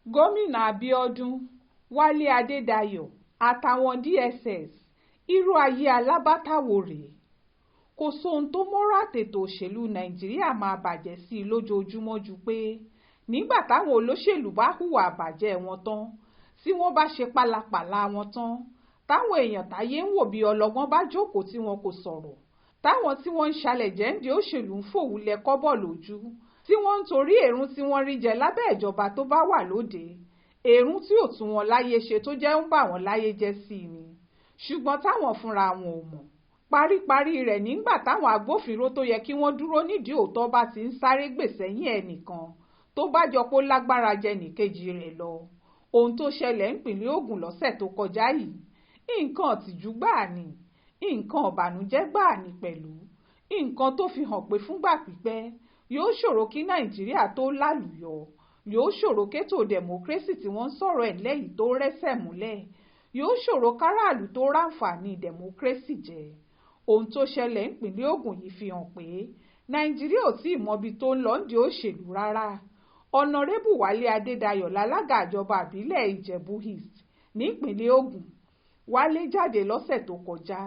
Gómìnà Abiọdun, Wale Adedayọ àtàwọn DSS irú ayé Alabata wò rèé? Kò sóhun tó mọ́rọ̀ àtètò òṣèlú Nàìjíríà máa bàjẹ́ sí i lójoojúmọ́ ju pé nígbà táwọn olóṣèlú bá hùwà àbàjẹ́ wọn tán, tí wọ́n bá ṣe pálapàla wọn tán, táwọn èèyàn táyé ń wò bí ọlọ́gbọ́n bá jókòó tí wọn kò sọ̀rọ̀, táwọn tí wọ́n ń ṣalẹ̀ jẹ́ǹdì òṣèlú ń fòwúlẹ̀ kọ́bọ̀ lójú, tí wọ́n ń torí èrún tí wọ́n rí jẹ lábẹ́ ìjọba tó bá wà lóde, èrún tí ò tún wọn láyé ṣe tó jẹ́ ń bà wọ́n láyé jẹ́ sí i ni, ṣùgbọ́n táwọn fúnra wọn ò mọ̀. Paríparí rẹ̀ nígbà táwọn agbófinró tó yẹ kí wọ́n dúró nídìí òótọ́ bá ti ń sáré gbèsẹ́yìn ẹnìkan tó bá jọ pé ó lágbára jẹ nìkejì rẹ̀ lọ. Ohun tó ṣẹlẹ̀ nípìnlẹ̀ Ògùn lọ́sẹ̀ tó kọjá yìí, nǹkan ìtìjú gbáà ni, nǹkan ìbànújẹ́ gbáà ni pẹ̀lú, nǹkan tó fi hàn pé fúngbà pípẹ́ yóò ṣòro kí Nàìjíríà tó lálùyọ, yóò ṣòro kétò democracy tí wọ́n ń sọ̀rọ̀ ẹ̀ lẹ́yìn tó rẹ́sẹ̀ múlẹ̀, yóò ṣòro káràlú tó ráǹfààní democracy jẹ. Ohun tó ṣẹlẹ̀ nípìnlẹ̀ Ògùn yìí fi hàn pé Nàìjíríà ò tíì mọbi tó ń lọ ní òṣèlú rárá. Ọ̀nàrẹ́bù Wale Adedayọ lálága ìjọba ìbílẹ̀ Ìjẹ̀bú East nípìnlẹ̀ Ògùn. Wale jáde lọ́sẹ̀ tó kọjá.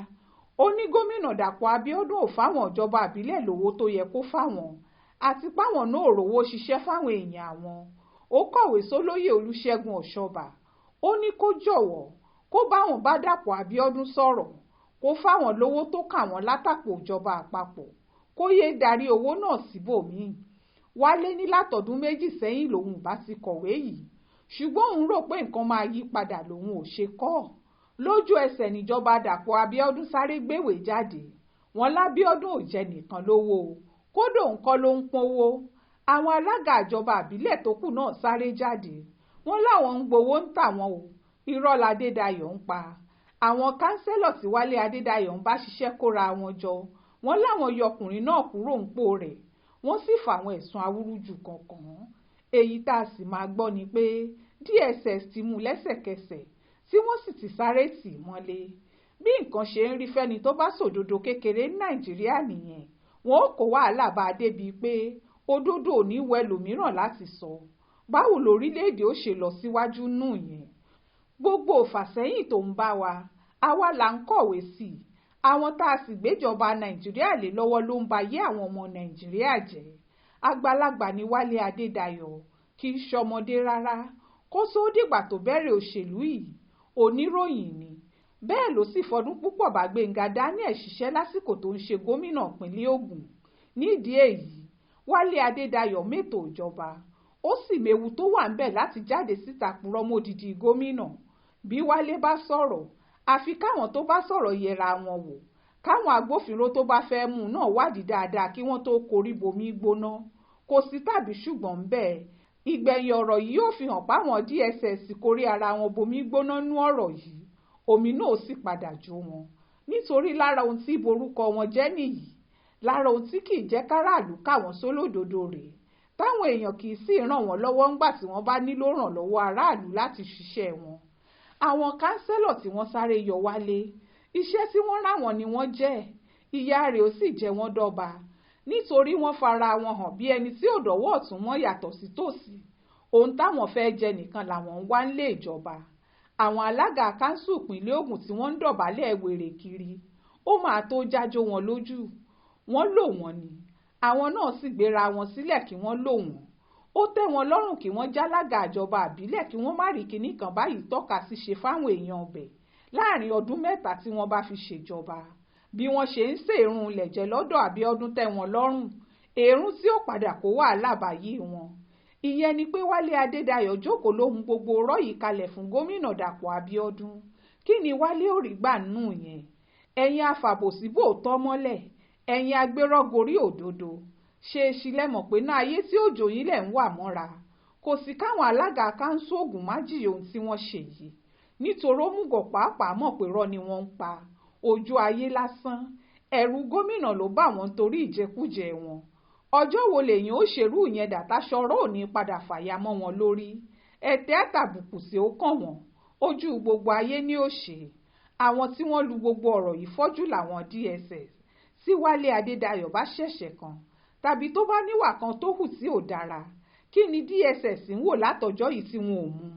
Ó ní gómìnà Dàpọ̀ Abíọ́dún ò fáwọn ìjọba ìbílẹ̀ lówó tó yẹ kó fáwọn, àti páwọn náà rówó ṣiṣẹ́ fáwọn èèyàn àwọn. Ó kọ̀wé sólóyè Olúṣẹ́gun Ọ̀ṣọ́bà. Ó ní kó jọ̀wọ́ kó báwọn bá Dàpọ̀ Abíọ́dún sọ̀rọ̀, kó fáwọn lówó tó kà wọ́n látàpò ìjọba àpapọ̀, kó yéé darí owó náà síbòmíì. Wálé ní látọdún méjì sẹ́yìn lòun bá ti kọ̀wé yìí, ṣùgbọ́n òun rò pé nǹkan máa yí padà lòun ò ṣe kọ́. Lójú ẹsẹ̀ níjọba Dàpọ̀ Abíọ́dún sáré gbéwèé jáde. Wọ́n lábíọ́dún ò jẹ nìkan lówó, kódà òun kọ́ ló ń pọ́nwó. Àwọn alága ìjọba àbílẹ̀ tó kù náà sáré jáde. Wọ́n láwọn ń gbowó ń tà wọ́n o, irọ́ l'Adédayọ̀ ń pa. Àwọn kánsẹ́lọ̀ tí Wálé Adédayọ̀ ń bá ṣiṣẹ́ kóra wọn jọ, wọ́n láwọn yọkùnrin náà kúrò ńpò rẹ̀, wọ́n sì fàwọn ẹ̀sùn awúrúju kankan. Èyí tá a sì máa gbọ́ ni pé DSS ti mú lẹ́sẹ̀kẹsẹ̀ tí wọ́n sì ti sáré tì í mọ́lé. Bí nǹkan ṣe ń rí fẹ́ni tó bá sòdodo kékeré ní Nàìjíríà nìyẹn, wọn ó kó wàhálà bá a débi pé òdodo ò ní wẹ lòmíràn láti sọ. Báwo lórílẹ̀‐èdè ó ṣe lọ síwájú nù yẹn? Gbogbo òfàsẹ́yìn tó ń bá wa, àwa là ń kọ̀wé sí i. Àwọn tá a sì gbéjọba Nàìjíríà lé lọ́wọ́ ló ń ba ayé àwọn ọmọ Nàìjíríà jẹ́. Àgbàlagbà ni Wálé Adédayọ, kì í ṣọmọdé rárá. Kó sóó dìgbà tó bẹ̀rẹ̀ òṣèlú yìí, oníròyìn ni. Bẹ́ẹ̀ ló sì fọdún púpọ̀ bá Gbénga Daniel ṣiṣẹ́ lásìkò tó ń ṣe gómìnà ìpínlẹ̀ Ògùn. Nídìí èyí, Wálé Adédayọ mẹ́tò ìjọba. Ó sì méwu tó wà ńbẹ̀ láti jáde síta purọ́ mọ́dìdì gómìnà. Bí Wálé bá sọ̀rọ̀, àfi káwọn tó bá sọ̀rọ̀ yẹra wọn wò, káwọn agbófinró tó bá fẹ́ mú un náà wádìí dáadáa kí wọ́n tó korí bomi gbóná. Kò sí tàbí ṣùgbọ́n bẹ́ẹ̀. Ìgbẹ̀yìn ọ̀rọ̀ yìí yóò fi hàn páwọn DSS kórí ara wọn bomi gbóná nú ọ̀rọ̀ yìí. Omi náà sì padà jó wọn. Nítorí lára ohun tí borúkọ wọn jẹ́ nìyí. Lára ohun tí kì í jẹ́ káràlú káwọn sólódodo rèé. Táwọn èèyàn kì í sì ràn wọ́n lọ́wọ́ ńgbà tí wọ́n bá nílò ìrànlọ́wọ́ aráàlú láti ṣiṣẹ́ wọn. Àwọn kánsẹ́lọ̀ tí wọ́n sáré yọ Wálé, iṣẹ́ tí wọ́n rán wọn ni wọ́n jẹ́, ìyà rẹ̀ ó sì jẹ wọ́n dọ́ba, nítorí wọ́n fara wọn hàn bí ẹni tí ò dọ́wọ́ ọ̀tún mọ́ yàtọ̀ sí tòsì. Ohun táwọn fẹ́ jẹ nìkan làwọn ń wá nílé ìjọba. Àwọn alága kánsù ìpínlẹ̀ Ògùn tí wọ́n ń dọ̀bálẹ̀ wèrè kiri, ó máa tó jájó wọn lójú. Wọ́n lò wọ́n ni, àwọn náà sì gbéra wọn sílẹ̀ kí wọ́n lò wọ́n. Ó tẹ́ wọn lọ́rùn kí wọ́n jálága ìjọba àbílẹ̀ kí wọ́n má rí kinní kan báyìí tọ́ka sí ṣe fáwọn èèyàn ọbẹ̀ láàrin ọdún mẹ́ta tí wọ́n bá fi ṣèjọba. Bí wọ́n ṣe ń ṣèrun lẹ̀jẹ̀ lọ́dọ̀ Abíọ́dún tẹ́ wọn lọ́rùn, èrún tí ó padà kó wàhálà báyìí wọn. Ìyẹn ni pé Wálé Adédayọ̀ jókòó lóhun gbogbo ọ̀rọ̀ yìí kalẹ̀ fún gómìnà Dàpọ̀ Abíọ́dún. Kí ni Wálé ò rí gbà nù yẹn? Ẹ̀yin afàbòsíbò tọ́ mọ́lẹ̀, ẹ̀yin agbérọ́gorí òdodo. Ṣe é ṣílẹ̀ mọ̀ pé náà ayé tí òjò yín lẹ̀ ń wà mọ́ra. Kò sí káwọn alága káńsù Ògùn má jìyà ohun tí wọ́n ṣe yìí. Nítorí òmùgọ̀ pàápàá mọ̀ pé rọ́ ni wọ́n ń pa. Ojú ayé lásán. Ẹ̀rù gómìnà ló bá wọn torí ìjẹkújẹ wọn. Ọjọ́ wo lèyìn ó ṣerú yẹn dàtà ṣọ́rọ́ ò ní padà fàya mọ́ wọn lórí. Ẹ̀tẹ́ àtàbùkù sí ó kàn wọ́n. Ojú gbogbo ayé ní ó ṣe. Àwọn tí wọ́n lu gbogbo ọ̀rọ̀ yìí fọ́jú làwọn DSS. Tí Wálé Adédayọ̀ bá ṣẹ̀ṣẹ̀ kan, tàbí tó bá níwà kan tó hù tí ò dára, kí ni DSS ń wò látọjọ́ yìí tí wọn ò mú un?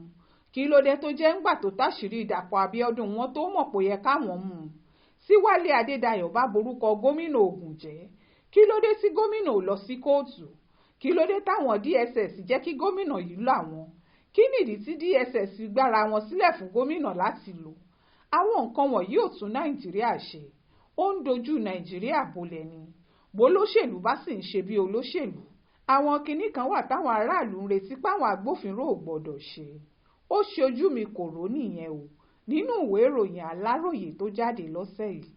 Kí ló dé tó jẹ́ ńgbà tó táṣìírí Dàpọ̀ Abiọdun wọn tó mọ̀ pé ó yẹ káwọn mú un? Tí Wálé Adedayọ bá borúkọ gómìnà Ògùn jẹ́, kí ló dé tí gómìnà ò lọ sí kóòtù? Kí ló dé táwọn DSS jẹ́ kí gómìnà yìí làwọn? Kí nìdí tí DSS gbára wọn sílẹ̀ fún gómìnà láti lò? Àwọn nǹkan wọ̀nyí ò tún Nàìjíríà ṣe. Ó ń dojú Nàìjíríà bolẹ̀ ni. Bólóṣèlú bá sì ń ṣe bí olóṣèlú, àwọn kinní kan wà táwọn aráàlú ń retí páwọn agbófinró ò gbọ́dọ̀ ṣe. Ó ṣojú mi kò rò nìyẹn o, nínú ìwé ìròyìn Aláròyé tó jáde lọ́sẹ̀ yìí.